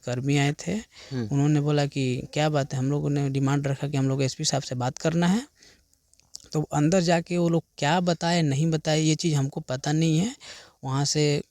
पुलिसकर्मी आए थे। उन्होंने बोला कि क्या बात है, हम लोगों ने डिमांड रखा कि हम लोग एसपी साहब से बात करना है। तो अंदर जाके वो लोग क्या बताए नहीं बताए ये चीज़ हमको पता नहीं है। वहाँ से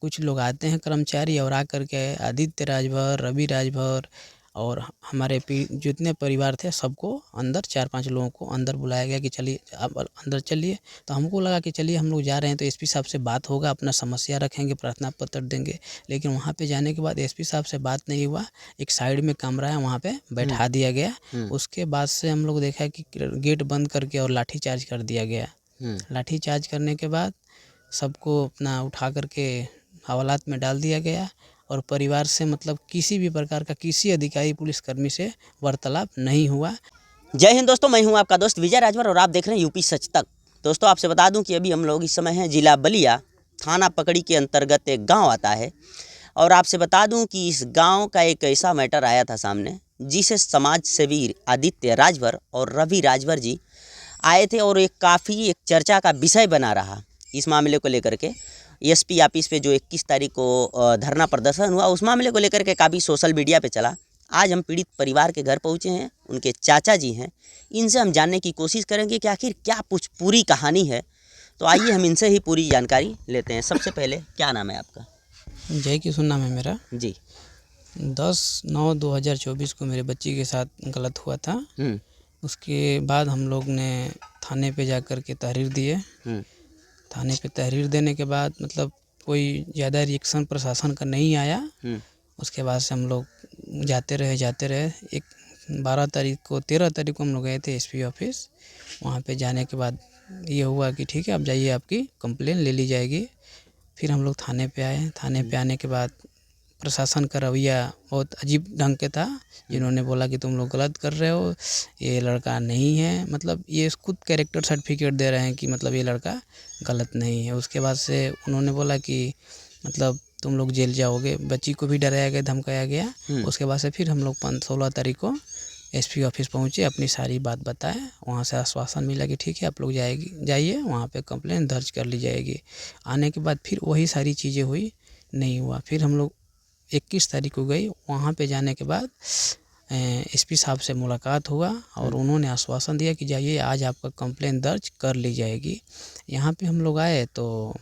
कुछ लोग आते हैं कर्मचारी और आकर के आदित्य राजभर, रवि राजभर और हमारे जितने परिवार थे सबको अंदर 4-5 लोगों को अंदर बुलाया गया कि चलिए आप अंदर चलिए। तो हमको लगा कि चलिए हम लोग जा रहे हैं तो एसपी साहब से बात होगा, अपना समस्या रखेंगे, प्रार्थना पत्र देंगे। लेकिन वहाँ पे जाने के बाद एसपी साहब से बात नहीं हुआ। एक साइड में कमरा है वहाँ पे बैठा दिया गया। उसके बाद से हम लोग देखा कि गेट बंद करके और लाठीचार्ज कर दिया गया। लाठीचार्ज करने के बाद सबको अपना उठा करके हवालात में डाल दिया गया और परिवार से मतलब किसी भी प्रकार का किसी अधिकारी पुलिसकर्मी से वार्तालाप नहीं हुआ। जय हिंद दोस्तों, मैं हूं आपका दोस्त विजय राजभर और आप देख रहे हैं यूपी सच तक। दोस्तों आपसे बता दूं कि अभी हम लोग इस समय हैं जिला बलिया, थाना पकड़ी के अंतर्गत एक गांव आता है। और आपसे बता दूं कि इस गांव का एक ऐसा मैटर आया था सामने, जिसे समाज सेवी आदित्य राजभर और रवि राजभर जी आए थे और एक काफ़ी एक चर्चा का विषय बना रहा इस मामले को लेकर के। एसपी ऑफिस पे जो 21 तारीख को धरना प्रदर्शन हुआ, उस मामले को लेकर के काफ़ी सोशल मीडिया पे चला। आज हम पीड़ित परिवार के घर पहुंचे हैं, उनके चाचा जी हैं। इनसे हम जानने की कोशिश करेंगे कि आखिर क्या कुछ पूरी कहानी है। तो आइए हम इनसे ही पूरी जानकारी लेते हैं। सबसे पहले क्या नाम है आपका? जय किशोर नाम है मेरा जी। 10/9/2024 को मेरे बच्ची के साथ गलत हुआ था। उसके बाद हम लोग ने थाने पे जाकर के तहरीर दिए। थाने पे तहरीर देने के बाद मतलब कोई ज़्यादा रिएक्शन प्रशासन का नहीं आया। उसके बाद से हम लोग जाते रहे। एक 13 तारीख को हम लोग गए थे एसपी ऑफिस। वहाँ पे जाने के बाद ये हुआ कि ठीक है आप जाइए, आपकी कंप्लेन ले ली जाएगी। फिर हम लोग थाने पे आए। थाने पे आने के बाद प्रशासन का रवैया बहुत अजीब ढंग के था। जिन्होंने बोला कि तुम लोग गलत कर रहे हो, ये लड़का नहीं है, मतलब ये खुद कैरेक्टर सर्टिफिकेट दे रहे हैं कि मतलब ये लड़का गलत नहीं है। उसके बाद से उन्होंने बोला कि मतलब तुम लोग जेल जाओगे। बच्ची को भी डराया गया, धमकाया गया। उसके बाद से फिर हम लोग 16 तारीख को एसपी ऑफिस पहुँचे, अपनी सारी बात बताए। वहाँ से आश्वासन मिला कि ठीक है आप लोग जाइए, वहाँ पे कंप्लेंट दर्ज कर ली जाएगी। आने के बाद फिर वही सारी चीज़ें हुई, नहीं हुआ। फिर हम लोग 21 तारीख को गई। वहाँ पे जाने के बाद एसपी साहब से मुलाकात हुआ और उन्होंने आश्वासन दिया कि जाइए आज आपका कंप्लेंट दर्ज कर ली जाएगी। यहाँ पे हम लोग आए तो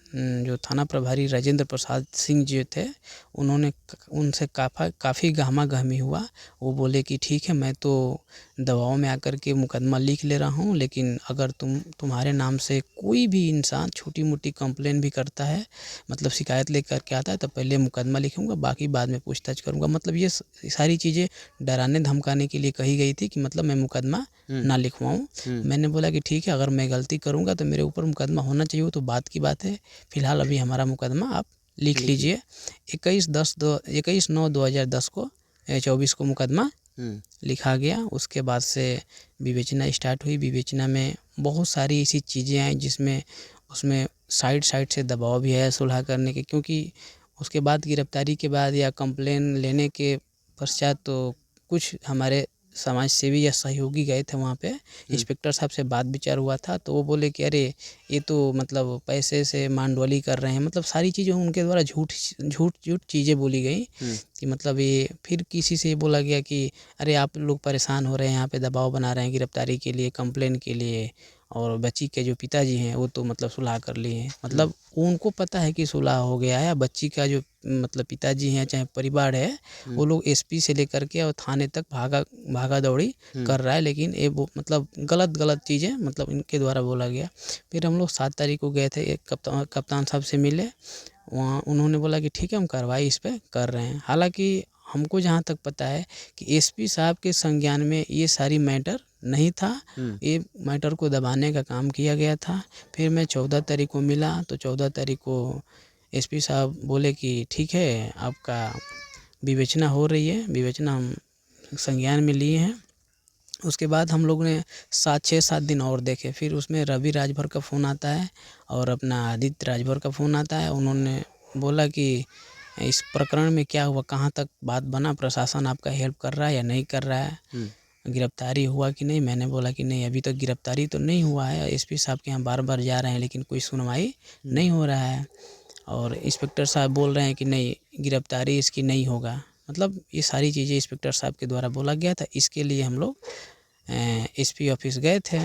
जो थाना प्रभारी राजेंद्र प्रसाद सिंह जी थे, उन्होंने उनसे काफ़ी गहमा-गहमी हुआ। वो बोले कि ठीक है मैं तो दबाव में आकर के मुकदमा लिख ले रहा हूँ, लेकिन अगर तुम्हारे नाम से कोई भी इंसान छोटी-मोटी कंप्लेन भी करता है, मतलब शिकायत लेकर के आता है, तो पहले मुकदमा लिखूँगा, बाकी बाद में पूछताछ करूँगा। मतलब ये सारी चीज़ें डराने धमकाने के लिए कही गई थी कि मतलब मैं मुकदमा ना लिखवाऊँ। मैंने बोला कि ठीक है अगर मैं गलती करूँगा तो मेरे ऊपर मुकदमा होना चाहिए, वो तो बात की बात है। फिलहाल अभी हमारा मुकदमा आप लिख लीजिए। 21/9/2010 को 24 को मुकदमा लिखा गया। उसके बाद से विवेचना स्टार्ट हुई। विवेचना में बहुत सारी ऐसी चीज़ें आई जिसमें उसमें साइड से दबाव भी है सुलह करने के, क्योंकि उसके बाद गिरफ्तारी के बाद या कंप्लेन लेने के पश्चात तो कुछ हमारे समाज सेवी या सहयोगी गए थे वहाँ पे। इंस्पेक्टर साहब से बात विचार हुआ था तो वो बोले कि अरे ये तो मतलब पैसे से मांडवली कर रहे हैं, मतलब सारी चीज़ें उनके द्वारा झूठ चीज़ें बोली गई कि मतलब ये। फिर किसी से बोला गया कि अरे आप लोग परेशान हो रहे हैं, यहाँ पे दबाव बना रहे हैं गिरफ्तारी के लिए, कंप्लेन के लिए, और बच्ची के जो पिताजी हैं वो तो मतलब सुलह कर लिए हैं। मतलब उनको पता है कि सुलह हो गया है। बच्ची का जो मतलब पिताजी हैं चाहे परिवार है, वो लोग एसपी से लेकर के और थाने तक भागा दौड़ी कर रहा है, लेकिन ये वो मतलब गलत चीज़ें मतलब इनके द्वारा बोला गया। फिर हम लोग 7 तारीख को गए थे, एक कप्तान साहब से मिले। वहाँ उन्होंने बोला कि ठीक है हम कार्रवाई इस पर कर रहे हैं। हालांकि हमको जहाँ तक पता है कि एसपी साहब के संज्ञान में ये सारी मैटर नहीं था, ये मैटर को दबाने का काम किया गया था। फिर मैं 14 तारीख को मिला तो 14 तारीख को एसपी साहब बोले कि ठीक है आपका विवेचना हो रही है, विवेचना हम संज्ञान में लिए हैं। उसके बाद हम लोग ने 6-7 दिन और देखे। फिर उसमें रवि राजभर का फ़ोन आता है और अपना आदित्य राजभर का फ़ोन आता है। उन्होंने बोला कि इस प्रकरण में क्या हुआ, कहाँ तक बात बना, प्रशासन आपका हेल्प कर रहा है या नहीं कर रहा है, गिरफ्तारी हुआ कि नहीं। मैंने बोला कि नहीं अभी तक गिरफ्तारी तो नहीं हुआ है, एसपी साहब के यहाँ बार जा रहे हैं लेकिन कोई सुनवाई नहीं हो रहा है। और इंस्पेक्टर साहब बोल रहे हैं कि नहीं, गिरफ्तारी इसकी नहीं होगा। मतलब ये सारी चीज़ें इंस्पेक्टर साहब के द्वारा बोला गया था। इसके लिए हम लोग एसपी ऑफिस गए थे।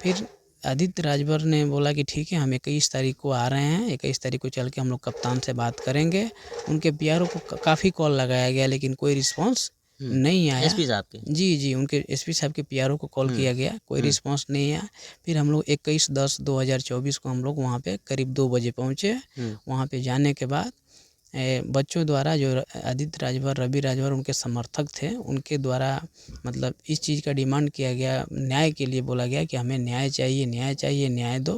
फिर आदित्य राजभर ने बोला कि ठीक है, हम 21 तारीख को आ रहे हैं, 21 तारीख को चल के हम लोग कप्तान से बात करेंगे। उनके पीआरओ को काफ़ी कॉल लगाया गया, लेकिन कोई रिस्पांस नहीं आया। एसपी साहब के? जी, उनके एसपी साहब के पीआरओ को कॉल किया गया, कोई रिस्पांस नहीं आया। फिर हम लोग 21/10/2024 को हम लोग वहाँ पे करीब 2 बजे पहुँचे। वहाँ पे जाने के बाद बच्चों द्वारा, जो आदित्य राजभर, रवि राजभर उनके समर्थक थे, उनके द्वारा मतलब इस चीज़ का डिमांड किया गया, न्याय के लिए बोला गया कि हमें न्याय चाहिए, न्याय चाहिए, न्याय दो।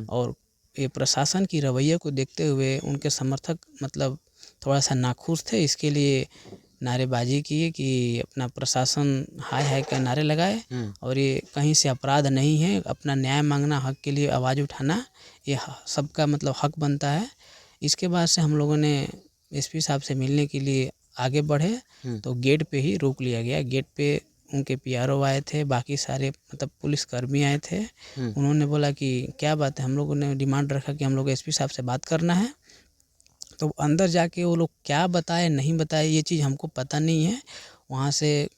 और ये प्रशासन की रवैये को देखते हुए उनके समर्थक मतलब थोड़ा सा नाखुश थे। इसके लिए नारेबाजी किए कि अपना प्रशासन हाय हाय का नारे लगाए, और ये कहीं से अपराध नहीं है। अपना न्याय मांगना, हक के लिए आवाज़ उठाना, ये सबका मतलब हक बनता है। इसके बाद से हम लोगों ने एसपी साहब से मिलने के लिए आगे बढ़े, तो गेट पे ही रोक लिया गया। गेट पे उनके पीआरओ आए थे, बाकी सारे मतलब पुलिसकर्मी आए थे। उन्होंने बोला कि क्या बात है, हम लोगों ने डिमांड रखा कि हम लोग एसपी साहब से बात करना है। तो अंदर जाके वो लोग क्या बताए नहीं बताए ये चीज़ हमको पता नहीं है। वहाँ से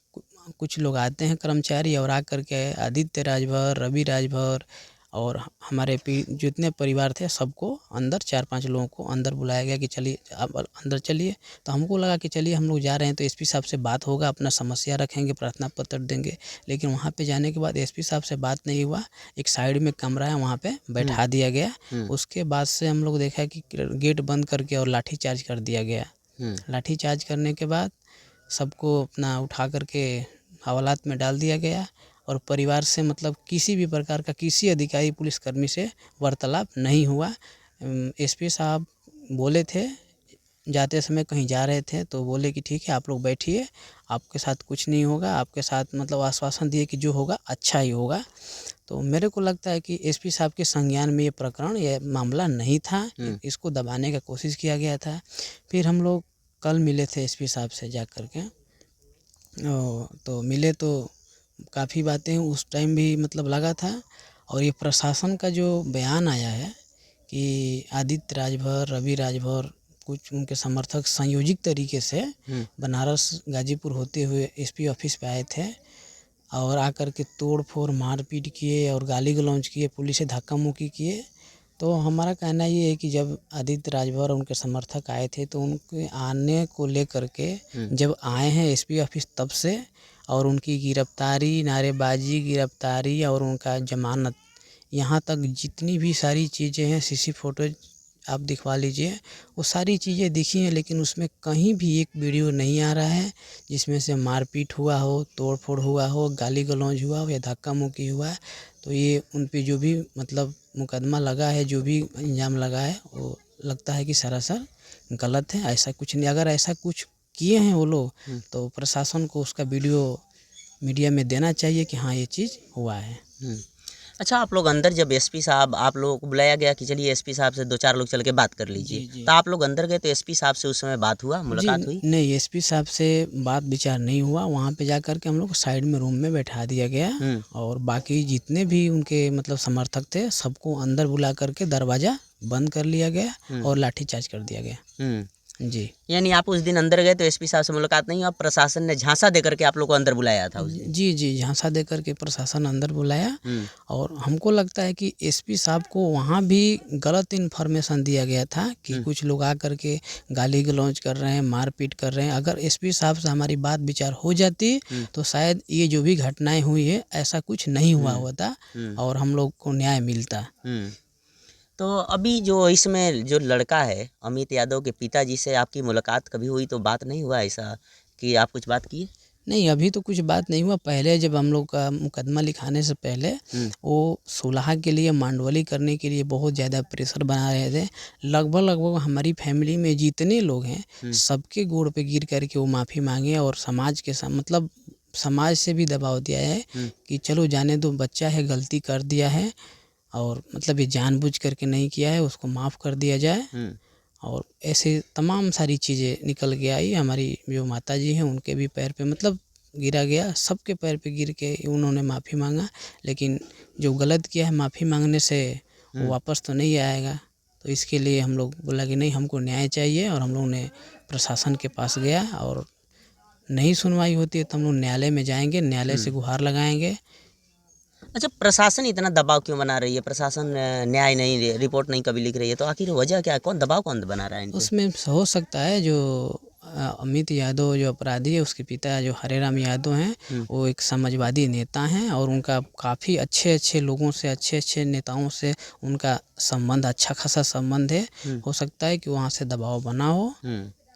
कुछ लोग आते हैं कर्मचारी, और आकर के आदित्य राजभर, रवि राजभर और हमारे जितने परिवार थे सबको अंदर, 4-5 लोगों को अंदर बुलाया गया कि चलिए आप अंदर चलिए। तो हमको लगा कि चलिए हम लोग जा रहे हैं तो एसपी साहब से बात होगा, अपना समस्या रखेंगे, प्रार्थना पत्र देंगे। लेकिन वहाँ पे जाने के बाद एसपी साहब से बात नहीं हुआ। एक साइड में कमरा है, वहाँ पे बैठा दिया गया। उसके बाद से हम लोग देखा कि गेट बंद करके और लाठीचार्ज कर दिया गया। लाठीचार्ज करने के बाद सबको अपना उठा करके हवालात में डाल दिया गया, और परिवार से मतलब किसी भी प्रकार का किसी अधिकारी पुलिसकर्मी से वार्तालाप नहीं हुआ। एसपी साहब बोले थे, जाते समय कहीं जा रहे थे तो बोले कि ठीक है आप लोग बैठिए, आपके साथ कुछ नहीं होगा, आपके साथ मतलब आश्वासन दिए कि जो होगा अच्छा ही होगा। तो मेरे को लगता है कि एसपी साहब के संज्ञान में ये प्रकरण, ये मामला नहीं था, इसको दबाने का कोशिश किया गया था। फिर हम लोग कल मिले थे एसपी साहब से जा कर के, तो मिले तो काफ़ी बातें उस टाइम भी मतलब लगा था। और ये प्रशासन का जो बयान आया है कि आदित्य राजभर, रवि राजभर, कुछ उनके समर्थक संयोजित तरीके से बनारस गाजीपुर होते हुए एसपी ऑफिस पे आए थे, और आकर के तोड़ फोड़, मारपीट किए और गाली गलौज किए, पुलिस से धक्का मुक्की किए। तो हमारा कहना ये है कि जब आदित्य राजभर और उनके समर्थक आए थे तो उनके आने को लेकर के जब आए हैं एसपी ऑफिस तब से, और उनकी गिरफ्तारी, नारेबाजी, गिरफ्तारी और उनका जमानत, यहाँ तक जितनी भी सारी चीज़ें हैं, सीसी फुटेज आप दिखवा लीजिए, वो सारी चीज़ें दिखी हैं, लेकिन उसमें कहीं भी एक वीडियो नहीं आ रहा है जिसमें से मारपीट हुआ हो, तोड़ फोड़ हुआ हो, गाली गलौज हुआ हो या धक्का मुक्की हुआ है। तो ये उन पे जो भी मतलब मुकदमा लगा है, जो भी इल्ज़ाम लगा है, वो लगता है कि सरासर गलत है। ऐसा कुछ नहीं, अगर ऐसा कुछ किए हैं वो लोग तो प्रशासन को उसका वीडियो मीडिया में देना चाहिए कि हाँ ये चीज़ हुआ है। अच्छा, आप लोग अंदर जब एसपी साहब, आप लोगों को बुलाया गया कि चलिए एसपी साहब से 2-4 लोग चल के बात कर लीजिए, तो आप लोग अंदर गए तो एसपी साहब से उस समय बात हुआ, मुलाकात हुई? नहीं, एसपी साहब से बात विचार नहीं हुआ। वहाँ पे जा कर के हम लोग साइड में रूम में बैठा दिया गया, और बाकी जितने भी उनके मतलब समर्थक थे सबको अंदर बुला करके दरवाज़ा बंद कर लिया गया और लाठीचार्ज कर दिया गया। जी, यानी आप उस दिन अंदर गए तो एसपी साहब से मुलाकात नहीं हुआ, प्रशासन ने झांसा देकर के आप लोग को अंदर बुलाया था उस दिन? जी, झांसा दे करके प्रशासन अंदर बुलाया। और हमको लगता है कि एसपी साहब को वहाँ भी गलत इन्फॉर्मेशन दिया गया था कि कुछ लोग आ करके गाली गलौज कर रहे हैं, मारपीट कर रहे हैं। अगर एसपी साहब से हमारी बात विचार हो जाती तो शायद ये जो भी घटनाएं हुई है ऐसा कुछ नहीं हुआ होता और हम लोग को न्याय मिलता। तो अभी जो इसमें जो लड़का है अमित यादव के पिताजी से आपकी मुलाकात कभी हुई तो बात नहीं हुआ ऐसा कि आप कुछ बात किए? नहीं, अभी तो कुछ बात नहीं हुआ। पहले जब हम लोग का मुकदमा लिखाने से पहले वो सुलह के लिए, मांडवली करने के लिए बहुत ज़्यादा प्रेशर बना रहे थे। लगभग हमारी फैमिली में जितने लोग हैं सबके गोड़ पे गिर कर के वो माफ़ी मांगे, और समाज के मतलब समाज से भी दबाव दिया है कि चलो जाने दो, बच्चा है, गलती कर दिया है, और मतलब ये जानबूझ करके नहीं किया है, उसको माफ़ कर दिया जाए। और ऐसे तमाम सारी चीज़ें निकल के आई। हमारी जो माताजी हैं उनके भी पैर पे मतलब गिरा गया, सबके पैर पे गिर के उन्होंने माफ़ी मांगा। लेकिन जो गलत किया है, माफ़ी मांगने से वो वापस तो नहीं आएगा। तो इसके लिए हम लोग बोला कि नहीं, हमको न्याय चाहिए, और हम लोग ने प्रशासन के पास गया, और नहीं सुनवाई होती है तो हम लोग न्यायालय में जाएंगे, न्यायालय से गुहार लगाएंगे। अच्छा, प्रशासन इतना दबाव क्यों बना रही है? प्रशासन न्याय नहीं, रिपोर्ट नहीं कभी लिख रही है, तो आखिर वजह क्या है? कौन बना रहा है इन पे? उसमें हो सकता है जो अमित यादव जो अपराधी है, उसके पिता जो हरेराम यादव हैं, वो एक समाजवादी नेता हैं, और उनका काफ़ी अच्छे लोगों से, अच्छे नेताओं से उनका संबंध, अच्छा खासा संबंध है। हो सकता है कि वहाँ से दबाव बना हो,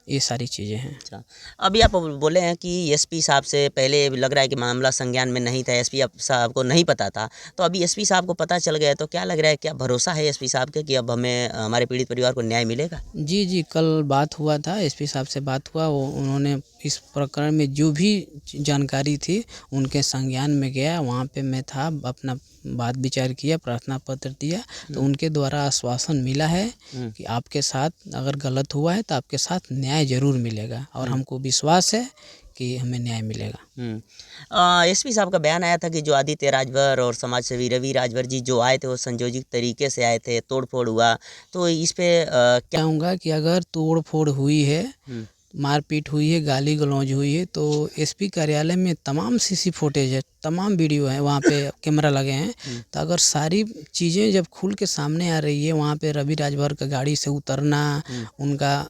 ये सारी चीज़ें हैं। अच्छा, अभी आप बोले हैं कि एसपी साहब से पहले लग रहा है कि मामला संज्ञान में नहीं था, एसपी साहब को नहीं पता था, तो अभी एसपी साहब को पता चल गया, तो क्या लग रहा है, क्या भरोसा है एसपी साहब के कि अब हमें, हमारे पीड़ित परिवार को न्याय मिलेगा? जी, कल बात हुआ था, एसपी साहब से बात हुआ, उन्होंने इस प्रकरण में जो भी जानकारी थी उनके संज्ञान में गया, वहाँ पे मैं था, अपना बात विचार किया, प्रार्थना पत्र दिया, तो उनके द्वारा आश्वासन मिला है कि आपके साथ अगर गलत हुआ है तो आपके साथ न्याय ज़रूर मिलेगा, और हमको विश्वास है कि हमें न्याय मिलेगा। एसपी साहब का बयान आया था कि जो आदित्य राजभर और समाज सेवी रवि राजभर जी जो आए थे, वो संयोजित तरीके से आए थे, तोड़ फोड़ हुआ, तो इस पे क्या कहूँगा कि अगर तोड़ फोड़ हुई है, मारपीट हुई है, गाली गलौज हुई है, तो एसपी कार्यालय में तमाम सीसी फुटेज है, तमाम वीडियो है, वहाँ पे कैमरा लगे हैं, तो अगर सारी चीज़ें जब खुल के सामने आ रही है, वहाँ पे रवि राजभर का गाड़ी से उतरना, उनका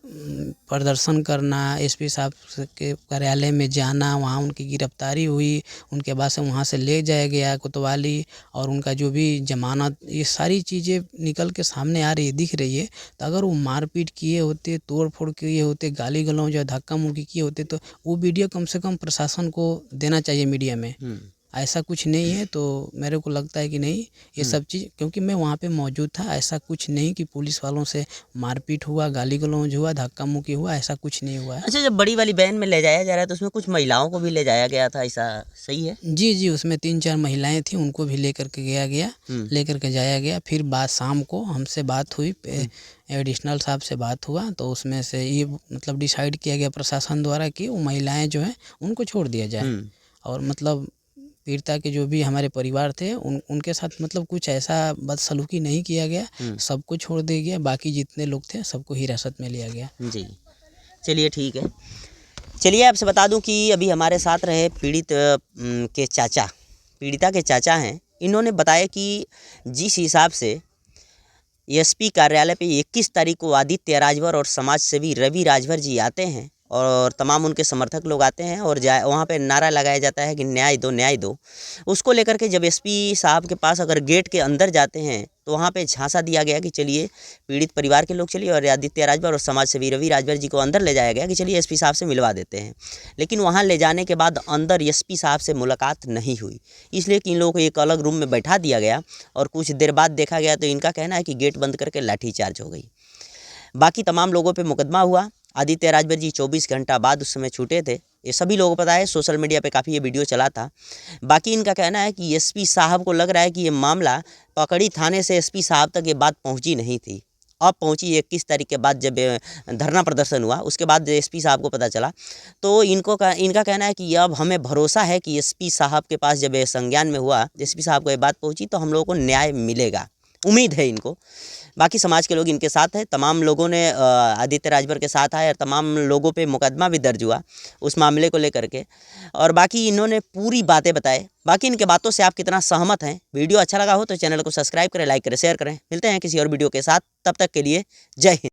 प्रदर्शन करना, एसपी साहब के कार्यालय में जाना, वहाँ उनकी गिरफ्तारी हुई, उनके बाद से वहाँ से ले जाया गया कोतवाली, और उनका जो भी जमानत, ये सारी चीज़ें निकल के सामने आ रही है, दिख रही है, तो अगर वो मारपीट किए होते, तोड़ फोड़ किए होते, गाली गलौज या धक्का मुक्की किए होते, तो वो वीडियो कम से कम प्रशासन को देना चाहिए मीडिया में। ऐसा कुछ नहीं है, तो मेरे को लगता है कि नहीं, ये सब चीज़, क्योंकि मैं वहाँ पे मौजूद था, ऐसा कुछ नहीं कि पुलिस वालों से मारपीट हुआ, गाली गलौज हुआ, धक्का मुक्की हुआ, ऐसा कुछ नहीं हुआ है। अच्छा, जब बड़ी वाली वैन में ले जाया जा रहा है तो उसमें कुछ महिलाओं को भी ले जाया गया था, ऐसा सही है? जी, उसमें 3-4 महिलाएं थी, उनको भी लेकर के लेकर के जाया गया। फिर बाद शाम को हमसे बात हुई, एडिशनल साहब से बात हुआ, तो उसमें से ये मतलब डिसाइड किया गया प्रशासन द्वारा कि वो महिलाएं जो हैं उनको छोड़ दिया जाए, और मतलब पीड़िता के जो भी हमारे परिवार थे उनके साथ मतलब कुछ ऐसा बदसलूकी नहीं किया गया, सबको छोड़ दिया गया, बाकी जितने लोग थे सबको हिरासत में लिया गया। जी, चलिए ठीक है। चलिए, आपसे बता दूं कि अभी हमारे साथ रहे के चाचा, पीड़िता के चाचा हैं, इन्होंने बताया कि जिस हिसाब से एसपी कार्यालय पे 21 तारीख को आदित्य राजभर और समाज सेवी रवि राजभर जी आते हैं, और तमाम उनके समर्थक लोग आते हैं, और वहाँ पे नारा लगाया जाता है कि न्याय दो, न्याय दो। उसको लेकर के जब एसपी साहब के पास अगर गेट के अंदर जाते हैं, तो वहाँ पे झांसा दिया गया कि चलिए पीड़ित परिवार के लोग चलिए, और आदित्य राजभर और समाज सेवी रवि राजभर जी को अंदर ले जाया गया कि चलिए एसपी साहब से मिलवा देते हैं। लेकिन वहाँ ले जाने के बाद अंदर एसपी साहब से मुलाकात नहीं हुई, इसलिए कि इन लोगों को एक अलग रूम में बैठा दिया गया, और कुछ देर बाद देखा गया तो इनका कहना है कि गेट बंद करके लाठीचार्ज हो गई। बाकी तमाम लोगों पे मुकदमा हुआ। आदित्य राजभर जी 24 घंटा बाद उस समय छूटे थे, ये सभी लोगों को पता है, सोशल मीडिया पे काफ़ी ये वीडियो चला था। बाकी इनका कहना है कि एसपी साहब को लग रहा है कि ये मामला पकड़ी थाने से एसपी साहब तक ये बात पहुंची नहीं थी, अब पहुंची 21 तारीख के बाद जब धरना प्रदर्शन हुआ, उसके बाद एसपी साहब को पता चला। तो इनका कहना है कि अब हमें भरोसा है कि एसपी साहब के पास जब संज्ञान में हुआ, एसपी साहब को ये बात पहुँची, तो हम लोगों को न्याय मिलेगा, उम्मीद है इनको। बाकी समाज के लोग इनके साथ हैं, तमाम लोगों ने आदित्य राजभर के साथ आए, और तमाम लोगों पे मुकदमा भी दर्ज हुआ उस मामले को लेकर के, और बाकी इन्होंने पूरी बातें बताए। बाकी इनके बातों से आप कितना सहमत हैं? वीडियो अच्छा लगा हो तो चैनल को सब्सक्राइब करें, लाइक करें, शेयर करें। मिलते हैं किसी और वीडियो के साथ, तब तक के लिए जय हिंद।